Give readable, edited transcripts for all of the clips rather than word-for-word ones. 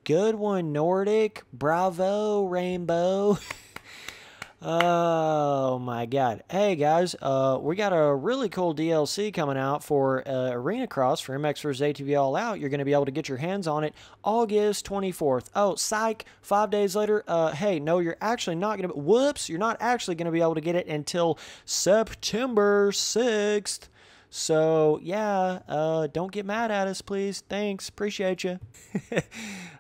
Good one, Nordic. Bravo, Rainbow. Oh my god. Hey guys, we got a really cool DLC coming out for Arenacross for MX vs ATV All Out. You're going to be able to get your hands on it August 24th. Oh, psych, 5 days later. Hey, no, you're actually not going to, whoops, you're not actually going to be able to get it until September 6th. So, yeah, don't get mad at us, please. Thanks. Appreciate you.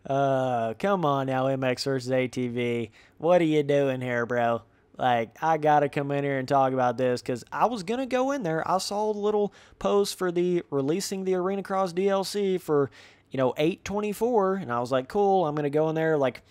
Come on now, MX vs ATV. What are you doing here, bro? Like, I gotta come in here and talk about this because I was gonna go in there. I saw the little post for the releasing the Arenacross DLC for, 8/24, and I was like, cool, I'm gonna go in there like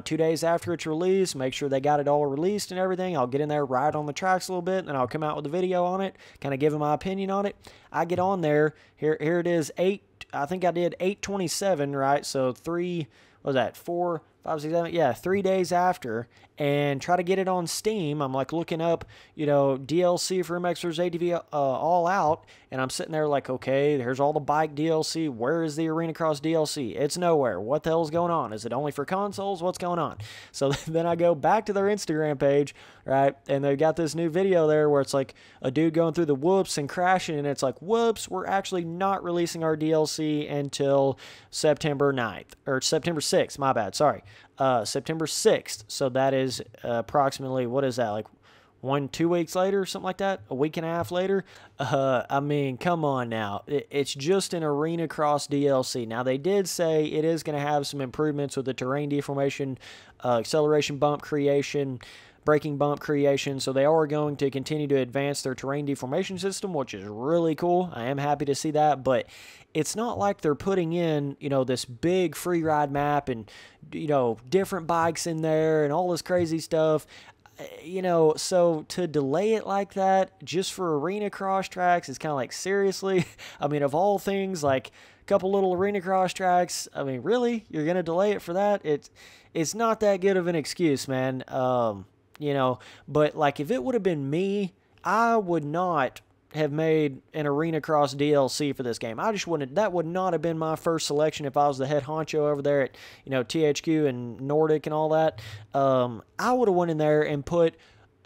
2 days after it's released, make sure they got it all released and everything. I'll get in there, ride on the tracks a little bit, and then I'll come out with a video on it, kind of giving my opinion on it. I get on there, here it is, I think I did 8/27, right? So 3, what was that, 4, 5, 6, 7, yeah, 3 days after, and try to get it on Steam. I'm like looking up, DLC for MX vs ATV All Out, and I'm sitting there like, okay, there's all the bike DLC. Where is the Arenacross DLC? It's nowhere. What the hell's going on? Is it only for consoles? What's going on? So then I go back to their Instagram page, right, and they got this new video there where it's like a dude going through the whoops and crashing, and it's like, whoops, we're actually not releasing our DLC until September 9th, or September 6th, my bad, sorry. September 6th, so that is approximately, what is that, like 2 weeks later, something like that, a week and a half later. I mean, come on now, it's just an Arenacross DLC. Now, they did say it is going to have some improvements with the terrain deformation, acceleration bump creation, braking bump creation, so they are going to continue to advance their terrain deformation system, which is really cool. I am happy to see that, but it's not like they're putting in, this big free ride map and, different bikes in there and all this crazy stuff. So to delay it like that just for Arenacross tracks is kind of like, seriously? I mean, of all things, like a couple little Arenacross tracks, I mean, really? You're going to delay it for that? It's not that good of an excuse, man. But like if it would have been me, I would not have made an Arenacross DLC for this game. I just wouldn't, that would not have been my first selection if I was the head honcho over there at, THQ and Nordic and all that. I would have went in there and put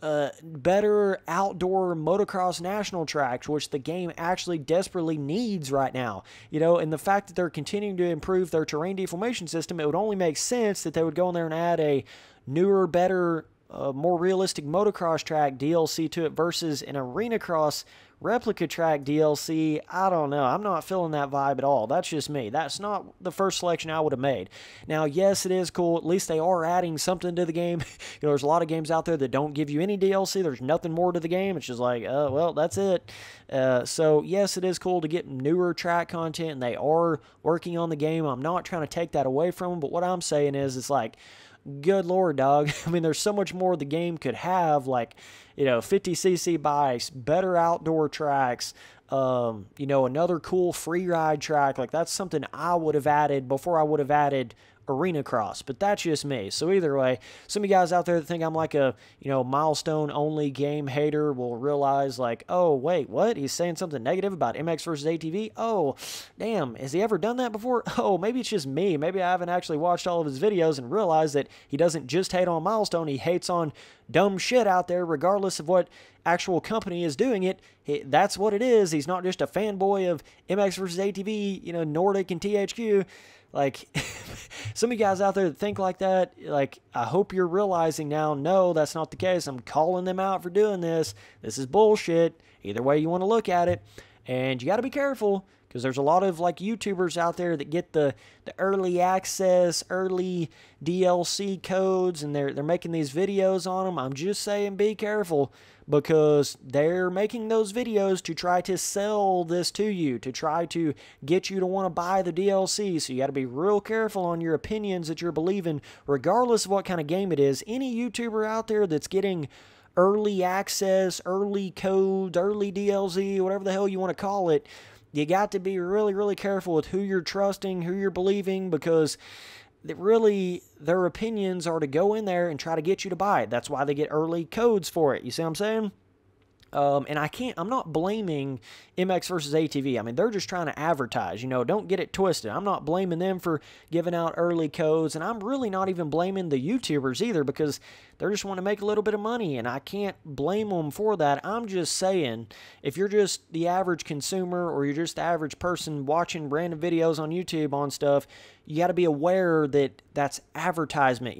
better outdoor motocross national tracks, which the game actually desperately needs right now. And the fact that they're continuing to improve their terrain deformation system, it would only make sense that they would go in there and add a newer, better, more realistic motocross track DLC to it versus an Arenacross replica track DLC. I don't know. I'm not feeling that vibe at all. That's just me. That's not the first selection I would have made. Now, yes, it is cool. At least they are adding something to the game. There's a lot of games out there that don't give you any DLC. There's nothing more to the game. It's just like, well, that's it. So, yes, it is cool to get newer track content, and they are working on the game. I'm not trying to take that away from them, but what I'm saying is, it's like, good Lord, dog. I mean, there's so much more the game could have, like, 50cc bikes, better outdoor tracks, another cool free ride track. Like, that's something I would have added before I would have added Arenacross, but that's just me. So either way, some of you guys out there that think I'm like a, milestone only game hater will realize like, oh, wait, what? He's saying something negative about MX vs ATV? Oh, damn, has he ever done that before? Oh, maybe it's just me. Maybe I haven't actually watched all of his videos and realized that he doesn't just hate on milestone, he hates on dumb shit out there regardless of what actual company is doing it. That's what it is. He's not just a fanboy of MX vs ATV, Nordic and THQ. Like, some of you guys out there that think like that, like, I hope you're realizing now, no, that's not the case. I'm calling them out for doing this. This is bullshit. Either way you want to look at it. And you got to be careful, because there's a lot of, like, YouTubers out there that get the early access, early DLC codes, and they're making these videos on them. I'm just saying, be careful, because they're making those videos to try to sell this to you, to try to get you to want to buy the DLC. So you got to be real careful on your opinions that you're believing, regardless of what kind of game it is. Any YouTuber out there that's getting early access, early codes, early DLC, whatever the hell you want to call it, you got to be really, really careful with who you're trusting, who you're believing, because really, their opinions are to go in there and try to get you to buy it. That's why they get early codes for it. You see what I'm saying? And I'm not blaming MX versus ATV. I mean, they're just trying to advertise, don't get it twisted. I'm not blaming them for giving out early codes, and I'm really not even blaming the YouTubers either, because they're just wanting to make a little bit of money, and I can't blame them for that. I'm just saying, if you're just the average consumer, or you're just the average person watching random videos on YouTube on stuff, you got to be aware that that's advertisement,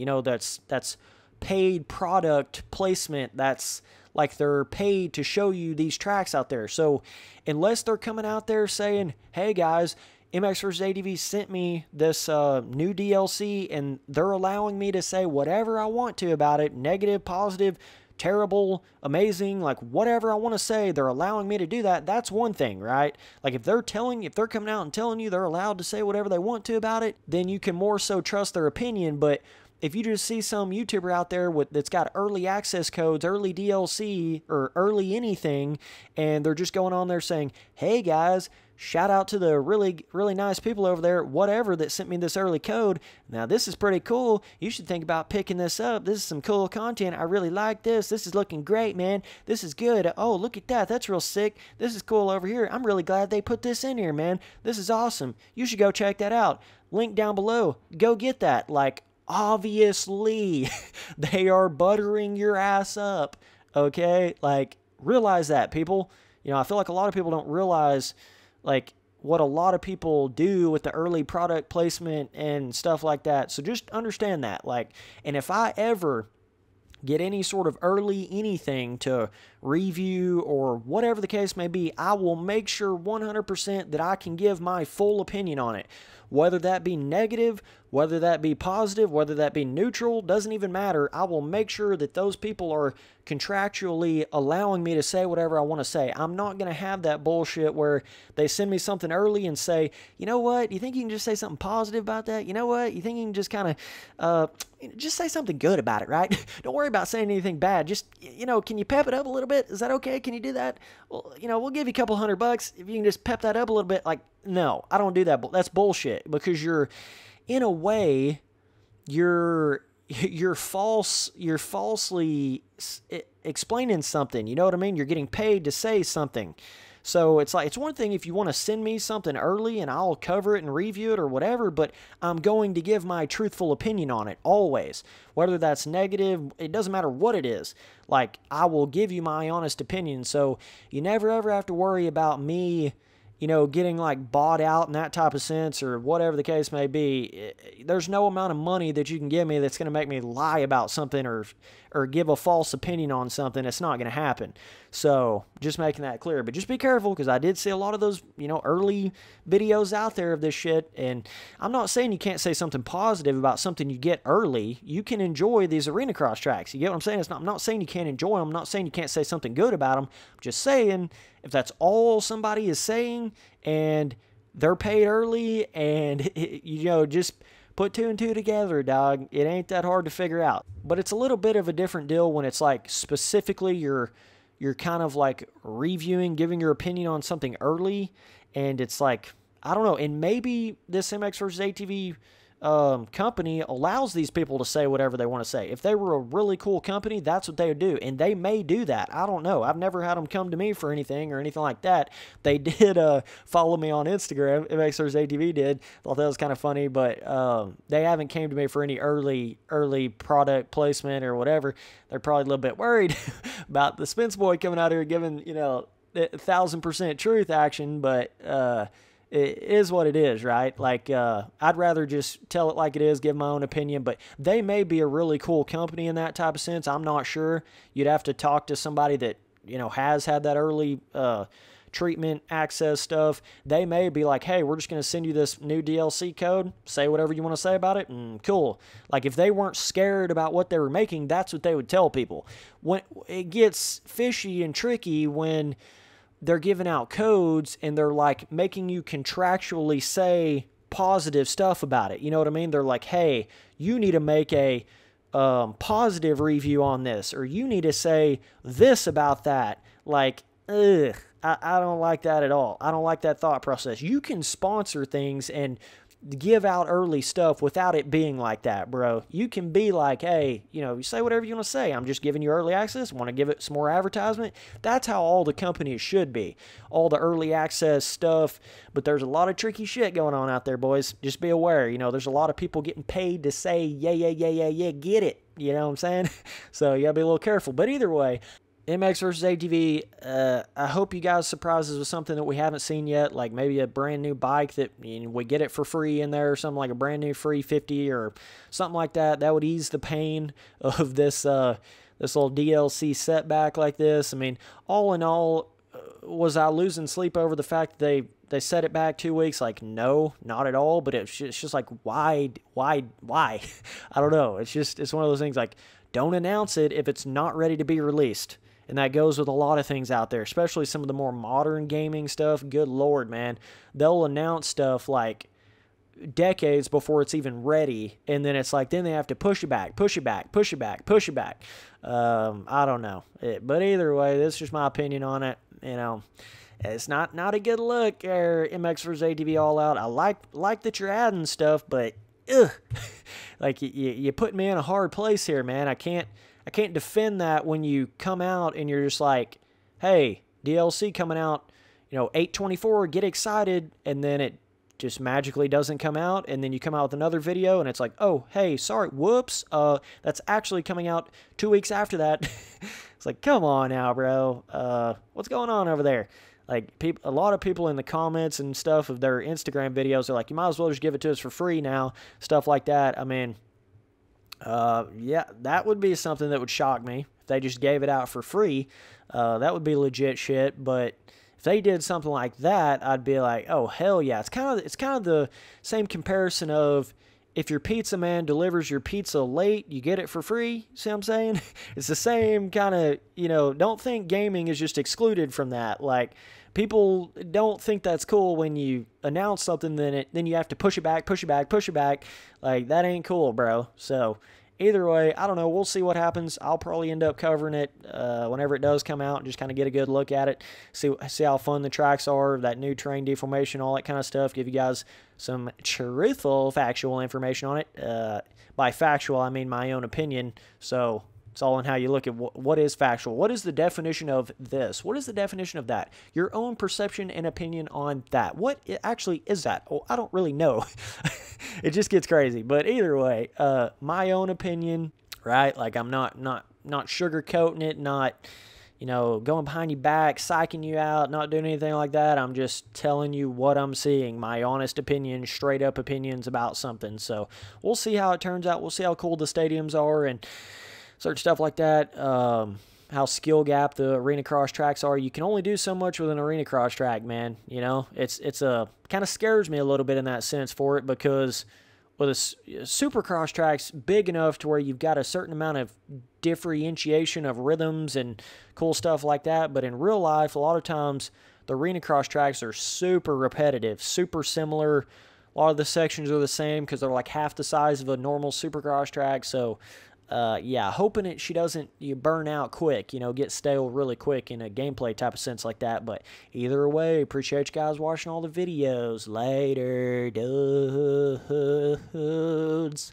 that's paid product placement, that's like they're paid to show you these tracks out there. So unless they're coming out there saying, hey guys, MX vs. ATV sent me this new DLC and they're allowing me to say whatever I want to about it, negative, positive, terrible, amazing, like whatever I want to say, they're allowing me to do that. That's one thing, right? Like if they're coming out and telling you they're allowed to say whatever they want to about it, then you can more so trust their opinion. But if you just see some YouTuber out there that's got early access codes, early DLC, or early anything, and they're just going on there saying, hey guys, shout out to the really, really nice people over there, whatever, that sent me this early code. Now, this is pretty cool. You should think about picking this up. This is some cool content. I really like this. This is looking great, man. This is good. Oh, look at that. That's real sick. This is cool over here. I'm really glad they put this in here, man. This is awesome. You should go check that out. Link down below. Go get that. Like, obviously, they are buttering your ass up, okay? Like, realize that, people. I feel like a lot of people don't realize, like, what a lot of people do with the early product placement and stuff like that. So just understand that. Like, and if I ever get any sort of early anything to review or whatever the case may be, I will make sure 100% that I can give my full opinion on it. Whether that be negative, whether that be positive, whether that be neutral, doesn't even matter. I will make sure that those people are contractually allowing me to say whatever I want to say. I'm not going to have that bullshit where they send me something early and say, you know what, you think you can just say something positive about that? You know what, you think you can just kind of just say something good about it, right? Don't worry about saying anything bad. Just, can you pep it up a little bit? Is that okay? Can you do that? Well, we'll give you a couple $100 if you can just pep that up a little bit. Like, no, I don't do that. That's bullshit, because in a way, you're falsely explaining something. You know what I mean? You're getting paid to say something. So it's like, it's one thing if you want to send me something early and I'll cover it and review it or whatever, but I'm going to give my truthful opinion on it always. Whether that's negative, it doesn't matter what it is. Like, I will give you my honest opinion. So you never ever have to worry about me, getting like bought out in that type of sense or whatever the case may be. There's no amount of money that you can give me that's going to make me lie about something or give a false opinion on something. It's not going to happen. So just making that clear. But just be careful, because I did see a lot of those, early videos out there of this shit. And I'm not saying you can't say something positive about something you get early. You can enjoy these Arenacross tracks. You get what I'm saying? I'm not saying you can't enjoy them. I'm not saying you can't say something good about them. I'm just saying, if that's all somebody is saying and they're paid early and, just put two and two together, dog. It ain't that hard to figure out. But it's a little bit of a different deal when it's like specifically you're kind of like reviewing, giving your opinion on something early, and it's like, I don't know, and maybe this MX versus ATV company allows these people to say whatever they want to say. If they were a really cool company, that's what they would do, and they may do that. I don't know. I've never had them come to me for anything or anything like that. They did follow me on Instagram. MX versus ATV did. Thought that was kind of funny, but they haven't came to me for any early product placement or whatever. They're probably a little bit worried about the Spence boy coming out here giving 1,000% truth action, but it is what it is, right? Like, I'd rather just tell it like it is, give my own opinion, but they may be a really cool company in that type of sense. I'm not sure. You'd have to talk to somebody that, has had that early treatment access stuff. They may be like, hey, we're just going to send you this new DLC code. Say whatever you want to say about it, and cool. Like, if they weren't scared about what they were making, that's what they would tell people. When it gets fishy and tricky when they're giving out codes and they're like making you contractually say positive stuff about it. You know what I mean? They're like, hey, you need to make a positive review on this, or you need to say this about that. Like, ugh, I don't like that at all. I don't like that thought process. You can sponsor things and give out early stuff without it being like that, bro. You can be like, hey, you know, you say whatever you want to say. I'm just giving you early access. Want to give it some more advertisement? That's how all the companies should be. All the early access stuff. But there's a lot of tricky shit going on out there, boys. Just be aware. You know, there's a lot of people getting paid to say, yeah, get it. You know what I'm saying? So you gotta be a little careful. But either way, MX versus ATV, I hope you guys surprise us with something that we haven't seen yet, like maybe a brand new bike that we get it for free in there or something, like a brand new free 50 or something like that. That would ease the pain of this this little DLC setback like this. I mean, all in all, was I losing sleep over the fact that they set it back 2 weeks? Like, no, not at all. But it's just like, why? I don't know. It's one of those things like, don't announce it if it's not ready to be released. And that goes with a lot of things out there, especially some of the more modern gaming stuff. Good Lord, man. They'll announce stuff like decades before it's even ready. And then it's like, then they have to push it back. I don't know. But either way, this is just my opinion on it. You know, it's not a good look, MX vs. ATV All Out. I like that you're adding stuff, but ugh. Like, you put me in a hard place here, man. I can't defend that when you come out and you're just like, hey, DLC coming out, 8/24, get excited, and then it just magically doesn't come out, and then you come out with another video and it's like, oh, hey, sorry, whoops, that's actually coming out 2 weeks after that. It's like, come on now, bro. What's going on over there? Like, a lot of people in the comments and stuff of their Instagram videos are like, you might as well just give it to us for free now, stuff like that. I mean, yeah, that would be something that would shock me if they just gave it out for free. That would be legit shit. But if they did something like that, I'd be like, oh, hell yeah. It's kind of the same comparison of if your pizza man delivers your pizza late, you get it for free. See what I'm saying? It's the same kind of, don't think gaming is just excluded from that. Like, people don't think that's cool when you announce something, then you have to push it back. Like, that ain't cool, bro. So, either way, I don't know. We'll see what happens. I'll probably end up covering it whenever it does come out and just kind of get a good look at it. See how fun the tracks are, that new terrain deformation, all that kind of stuff. Give you guys some truthful, factual information on it. By factual, I mean my own opinion. So it's all in how you look at what is factual. What is the definition of this? What is the definition of that? Your own perception and opinion on that. What actually is that? Oh, I don't really know. It just gets crazy. But either way, my own opinion, right? Like, I'm not sugarcoating it, not, going behind your back, psyching you out, not doing anything like that. I'm just telling you what I'm seeing, my honest opinion, straight up opinions about something. So we'll see how it turns out. We'll see how cool the stadiums are and certain stuff like that. How skill gap the Arenacross tracks are. You can only do so much with an Arenacross track, man. It's kind of scares me a little bit in that sense for it, because with a Supercross track's big enough to where you've got a certain amount of differentiation of rhythms and cool stuff like that. But in real life, a lot of times the Arenacross tracks are super repetitive, super similar. A lot of the sections are the same because they're like half the size of a normal Supercross track. So yeah, hoping she doesn't burn out quick, get stale really quick in a gameplay type of sense like that. But either way, appreciate you guys watching all the videos. Later, dudes.